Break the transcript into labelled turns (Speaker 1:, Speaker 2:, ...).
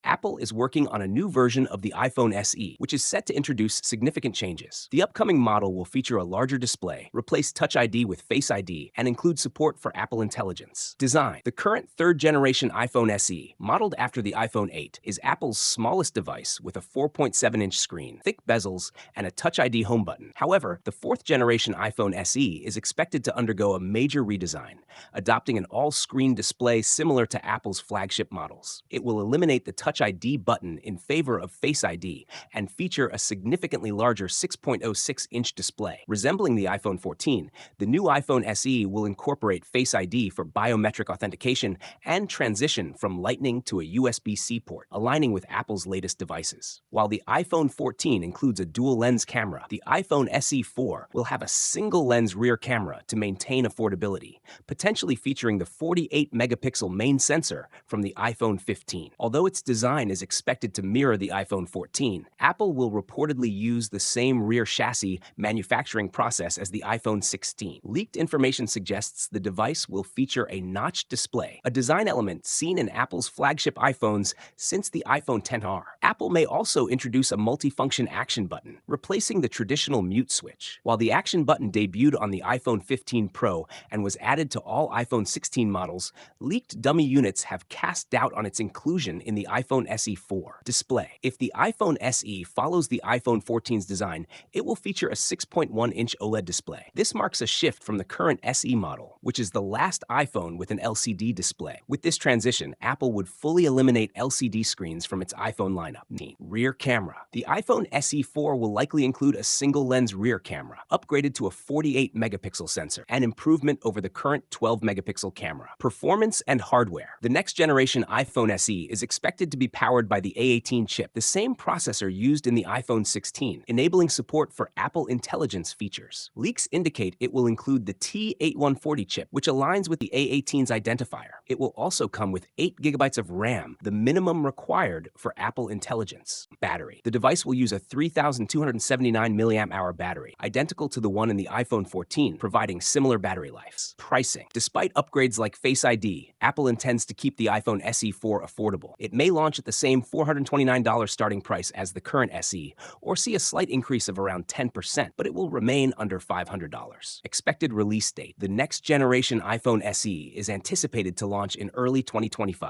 Speaker 1: Apple is working on a new version of the iPhone SE, which is set to introduce significant changes. The upcoming model will feature a larger display, replace Touch ID with Face ID, and include support for Apple Intelligence. Design: the current third-generation iPhone SE, modeled after the iPhone 8, is Apple's smallest device with a 4.7-inch screen, thick bezels, and a Touch ID home button. However, the fourth-generation iPhone SE is expected to undergo a major redesign, adopting an all-screen display similar to Apple's flagship models. It will eliminate the Touch ID button in favor of Face ID and feature a significantly larger 6.06-inch display. Resembling the iPhone 14, the new iPhone SE will incorporate Face ID for biometric authentication and transition from Lightning to a USB-C port, aligning with Apple's latest devices. While the iPhone 14 includes a dual-lens camera, the iPhone SE 4 will have a single-lens rear camera to maintain affordability, potentially featuring the 48-megapixel main sensor from the iPhone 15. Although its design is expected to mirror the iPhone 14, Apple will reportedly use the same rear chassis manufacturing process as the iPhone 16. Leaked information suggests the device will feature a notched display, a design element seen in Apple's flagship iPhones since the iPhone XR. Apple may also introduce a multifunction action button, replacing the traditional mute switch. While the action button debuted on the iPhone 15 Pro and was added to all iPhone 16 models, leaked dummy units have cast doubt on its inclusion in the iPhone SE 4. Display: if the iPhone SE follows the iPhone 14's design, it will feature a 6.1-inch OLED display. This marks a shift from the current SE model, which is the last iPhone with an LCD display. With this transition, Apple would fully eliminate LCD screens from its iPhone lineup. Rear camera: the iPhone SE 4 will likely include a single-lens rear camera, upgraded to a 48-megapixel sensor, an improvement over the current 12-megapixel camera. Performance and hardware: the next-generation iPhone SE is expected to be powered by the A18 chip, the same processor used in the iPhone 16, enabling support for Apple Intelligence features. Leaks indicate it will include the T8140 chip, which aligns with the A18's identifier. It will also come with 8 gigabytes of RAM, the minimum required for Apple Intelligence. Battery: the device will use a 3,279 mAh battery, identical to the one in the iPhone 14, providing similar battery lives. Pricing: despite upgrades like Face ID, Apple intends to keep the iPhone SE 4 affordable. It may launch at the same $429 starting price as the current SE, or see a slight increase of around 10%, but it will remain under $500. Expected release date: the next generation iPhone SE is anticipated to launch in early 2025.